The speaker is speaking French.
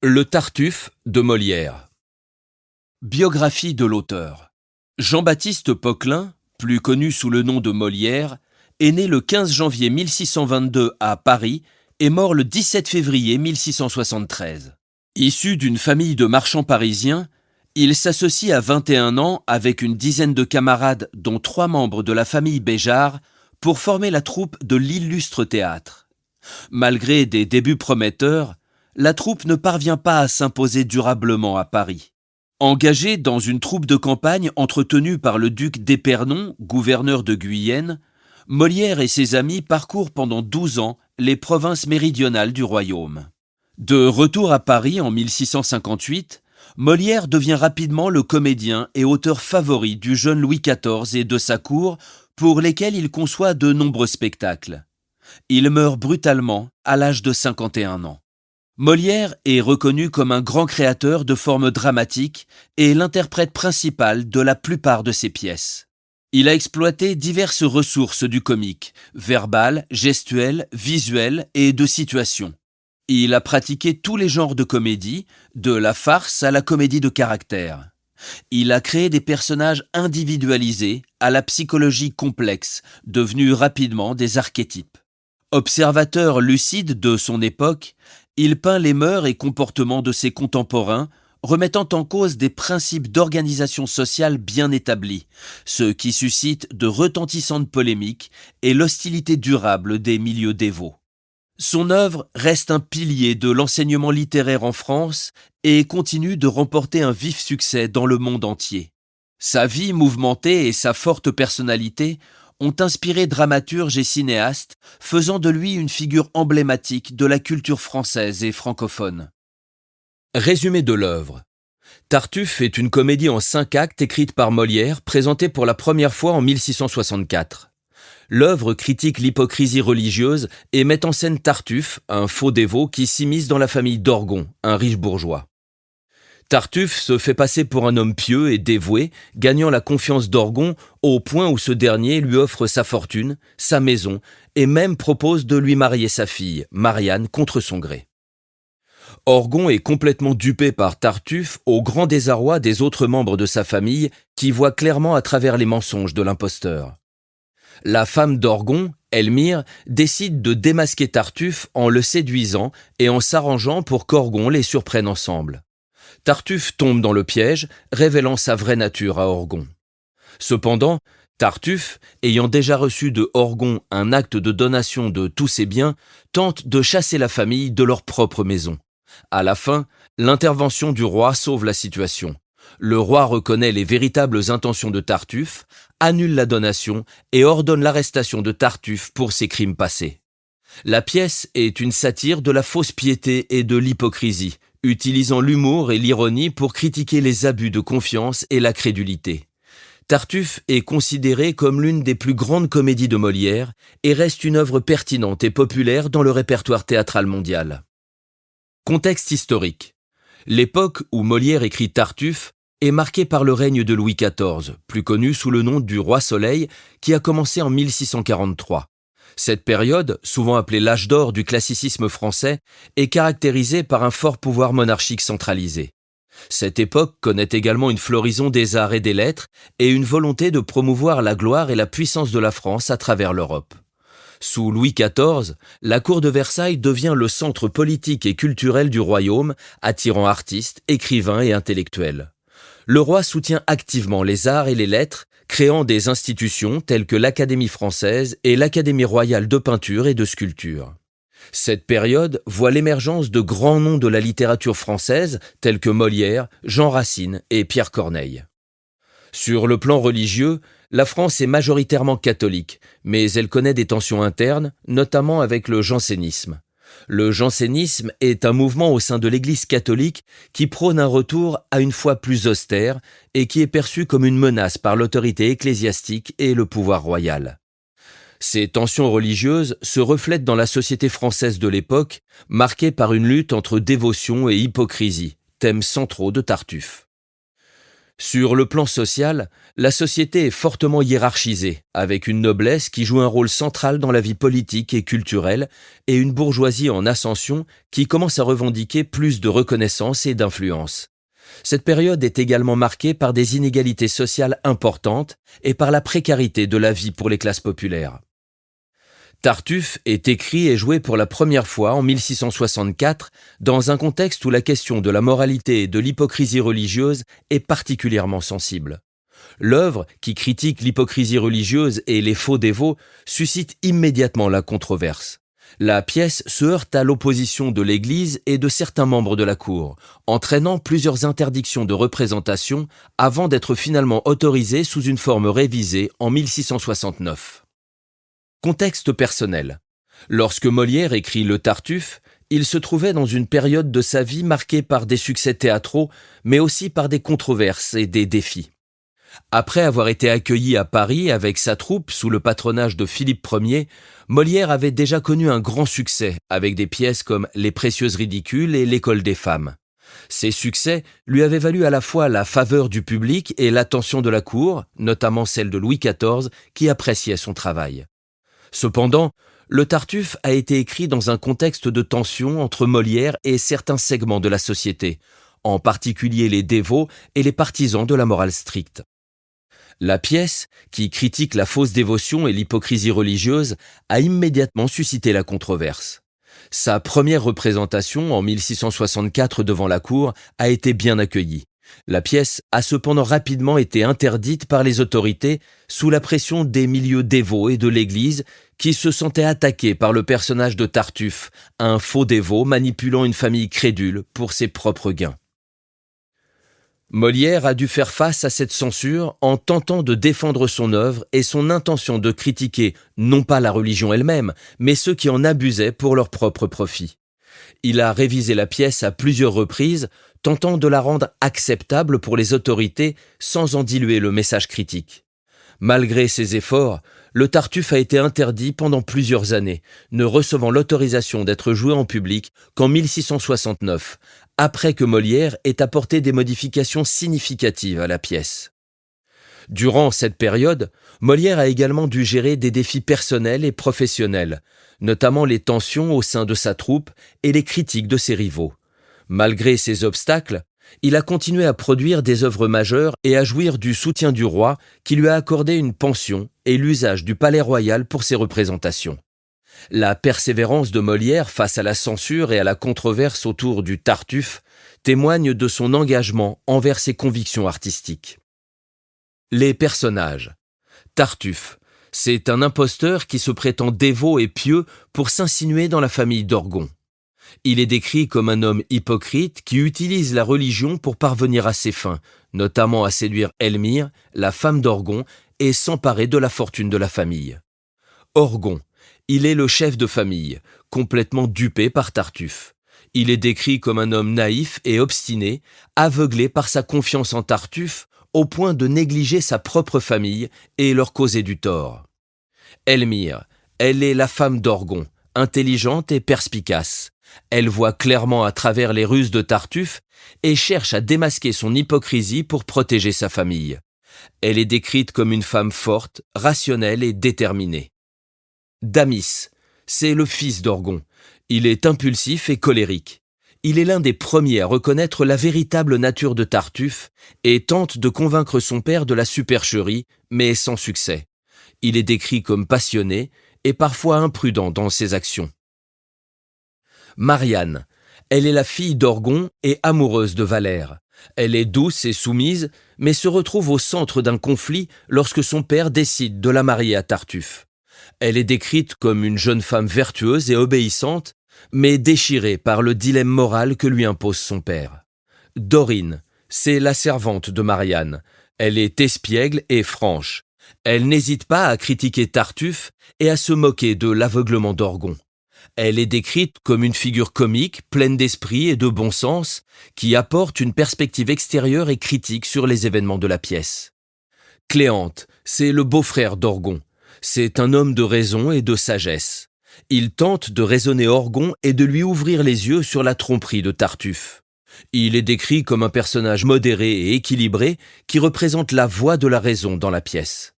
Le Tartuffe de Molière. Biographie de l'auteur. Jean-Baptiste Poquelin, plus connu sous le nom de Molière, est né le 15 janvier 1622 à Paris et mort le 17 février 1673. Issu d'une famille de marchands parisiens, il s'associe à 21 ans avec une dizaine de camarades dont 3 membres de la famille Béjart pour former la troupe de l'Illustre Théâtre. Malgré des débuts prometteurs, la troupe ne parvient pas à s'imposer durablement à Paris. Engagé dans une troupe de campagne entretenue par le duc d'Épernon, gouverneur de Guyenne, Molière et ses amis parcourent pendant 12 ans les provinces méridionales du royaume. De retour à Paris en 1658, Molière devient rapidement le comédien et auteur favori du jeune Louis XIV et de sa cour, pour lesquels il conçoit de nombreux spectacles. Il meurt brutalement à l'âge de 51 ans. Molière est reconnu comme un grand créateur de formes dramatiques et l'interprète principal de la plupart de ses pièces. Il a exploité diverses ressources du comique, verbales, gestuelles, visuelles et de situation. Il a pratiqué tous les genres de comédie, de la farce à la comédie de caractère. Il a créé des personnages individualisés à la psychologie complexe, devenus rapidement des archétypes. Observateur lucide de son époque, il peint les mœurs et comportements de ses contemporains, remettant en cause des principes d'organisation sociale bien établis, ce qui suscite de retentissantes polémiques et l'hostilité durable des milieux dévots. Son œuvre reste un pilier de l'enseignement littéraire en France et continue de remporter un vif succès dans le monde entier. Sa vie mouvementée et sa forte personnalité ont inspiré dramaturges et cinéastes, faisant de lui une figure emblématique de la culture française et francophone. Résumé de l'œuvre. Tartuffe est une comédie en 5 actes écrite par Molière, présentée pour la première fois en 1664. L'œuvre critique l'hypocrisie religieuse et met en scène Tartuffe, un faux dévot qui s'immisce dans la famille d'Orgon, un riche bourgeois. Tartuffe se fait passer pour un homme pieux et dévoué, gagnant la confiance d'Orgon au point où ce dernier lui offre sa fortune, sa maison et même propose de lui marier sa fille, Marianne, contre son gré. Orgon est complètement dupé par Tartuffe au grand désarroi des autres membres de sa famille qui voient clairement à travers les mensonges de l'imposteur. La femme d'Orgon, Elmire, décide de démasquer Tartuffe en le séduisant et en s'arrangeant pour qu'Orgon les surprenne ensemble. Tartuffe tombe dans le piège, révélant sa vraie nature à Orgon. Cependant, Tartuffe, ayant déjà reçu de Orgon un acte de donation de tous ses biens, tente de chasser la famille de leur propre maison. À la fin, l'intervention du roi sauve la situation. Le roi reconnaît les véritables intentions de Tartuffe, annule la donation et ordonne l'arrestation de Tartuffe pour ses crimes passés. La pièce est une satire de la fausse piété et de l'hypocrisie, utilisant l'humour et l'ironie pour critiquer les abus de confiance et la crédulité. Tartuffe est considéré comme l'une des plus grandes comédies de Molière et reste une œuvre pertinente et populaire dans le répertoire théâtral mondial. Contexte historique. L'époque où Molière écrit Tartuffe est marquée par le règne de Louis XIV, plus connu sous le nom du Roi Soleil, qui a commencé en 1643. Cette période, souvent appelée l'âge d'or du classicisme français, est caractérisée par un fort pouvoir monarchique centralisé. Cette époque connaît également une floraison des arts et des lettres et une volonté de promouvoir la gloire et la puissance de la France à travers l'Europe. Sous Louis XIV, la cour de Versailles devient le centre politique et culturel du royaume, attirant artistes, écrivains et intellectuels. Le roi soutient activement les arts et les lettres, créant des institutions telles que l'Académie française et l'Académie royale de peinture et de sculpture. Cette période voit l'émergence de grands noms de la littérature française tels que Molière, Jean Racine et Pierre Corneille. Sur le plan religieux, la France est majoritairement catholique, mais elle connaît des tensions internes, notamment avec le jansénisme. Le jansénisme est un mouvement au sein de l'Église catholique qui prône un retour à une foi plus austère et qui est perçu comme une menace par l'autorité ecclésiastique et le pouvoir royal. Ces tensions religieuses se reflètent dans la société française de l'époque, marquée par une lutte entre dévotion et hypocrisie, thèmes centraux de Tartuffe. Sur le plan social, la société est fortement hiérarchisée, avec une noblesse qui joue un rôle central dans la vie politique et culturelle, et une bourgeoisie en ascension qui commence à revendiquer plus de reconnaissance et d'influence. Cette période est également marquée par des inégalités sociales importantes et par la précarité de la vie pour les classes populaires. Tartuffe est écrit et joué pour la première fois en 1664 dans un contexte où la question de la moralité et de l'hypocrisie religieuse est particulièrement sensible. L'œuvre, qui critique l'hypocrisie religieuse et les faux dévots, suscite immédiatement la controverse. La pièce se heurte à l'opposition de l'Église et de certains membres de la cour, entraînant plusieurs interdictions de représentation avant d'être finalement autorisée sous une forme révisée en 1669. Contexte personnel. Lorsque Molière écrit Le Tartuffe, il se trouvait dans une période de sa vie marquée par des succès théâtraux, mais aussi par des controverses et des défis. Après avoir été accueilli à Paris avec sa troupe sous le patronage de Philippe Ier, Molière avait déjà connu un grand succès avec des pièces comme Les Précieuses Ridicules et L'École des femmes. Ces succès lui avaient valu à la fois la faveur du public et l'attention de la cour, notamment celle de Louis XIV, qui appréciait son travail. Cependant, Le Tartuffe a été écrit dans un contexte de tension entre Molière et certains segments de la société, en particulier les dévots et les partisans de la morale stricte. La pièce, qui critique la fausse dévotion et l'hypocrisie religieuse, a immédiatement suscité la controverse. Sa première représentation, en 1664 devant la cour, a été bien accueillie. La pièce a cependant rapidement été interdite par les autorités sous la pression des milieux dévots et de l'Église qui se sentaient attaqués par le personnage de Tartuffe, un faux dévot manipulant une famille crédule pour ses propres gains. Molière a dû faire face à cette censure en tentant de défendre son œuvre et son intention de critiquer non pas la religion elle-même, mais ceux qui en abusaient pour leur propre profit. Il a révisé la pièce à plusieurs reprises, tentant de la rendre acceptable pour les autorités sans en diluer le message critique. Malgré ses efforts, Le Tartuffe a été interdit pendant plusieurs années, ne recevant l'autorisation d'être joué en public qu'en 1669, après que Molière ait apporté des modifications significatives à la pièce. Durant cette période, Molière a également dû gérer des défis personnels et professionnels, notamment les tensions au sein de sa troupe et les critiques de ses rivaux. Malgré ces obstacles, il a continué à produire des œuvres majeures et à jouir du soutien du roi qui lui a accordé une pension et l'usage du palais royal pour ses représentations. La persévérance de Molière face à la censure et à la controverse autour du Tartuffe témoigne de son engagement envers ses convictions artistiques. Les personnages. Tartuffe, c'est un imposteur qui se prétend dévot et pieux pour s'insinuer dans la famille d'Orgon. Il est décrit comme un homme hypocrite qui utilise la religion pour parvenir à ses fins, notamment à séduire Elmire, la femme d'Orgon, et s'emparer de la fortune de la famille. Orgon, il est le chef de famille, complètement dupé par Tartuffe. Il est décrit comme un homme naïf et obstiné, aveuglé par sa confiance en Tartuffe, au point de négliger sa propre famille et leur causer du tort. Elmire, elle est la femme d'Orgon, intelligente et perspicace. Elle voit clairement à travers les ruses de Tartuffe et cherche à démasquer son hypocrisie pour protéger sa famille. Elle est décrite comme une femme forte, rationnelle et déterminée. Damis, c'est le fils d'Orgon. Il est impulsif et colérique. Il est l'un des premiers à reconnaître la véritable nature de Tartuffe et tente de convaincre son père de la supercherie, mais sans succès. Il est décrit comme passionné et parfois imprudent dans ses actions. Marianne, elle est la fille d'Orgon et amoureuse de Valère. Elle est douce et soumise, mais se retrouve au centre d'un conflit lorsque son père décide de la marier à Tartuffe. Elle est décrite comme une jeune femme vertueuse et obéissante, mais déchirée par le dilemme moral que lui impose son père. Dorine, c'est la servante de Marianne. Elle est espiègle et franche. Elle n'hésite pas à critiquer Tartuffe et à se moquer de l'aveuglement d'Orgon. Elle est décrite comme une figure comique, pleine d'esprit et de bon sens, qui apporte une perspective extérieure et critique sur les événements de la pièce. Cléante, c'est le beau-frère d'Orgon. C'est un homme de raison et de sagesse. Il tente de raisonner Orgon et de lui ouvrir les yeux sur la tromperie de Tartuffe. Il est décrit comme un personnage modéré et équilibré qui représente la voix de la raison dans la pièce.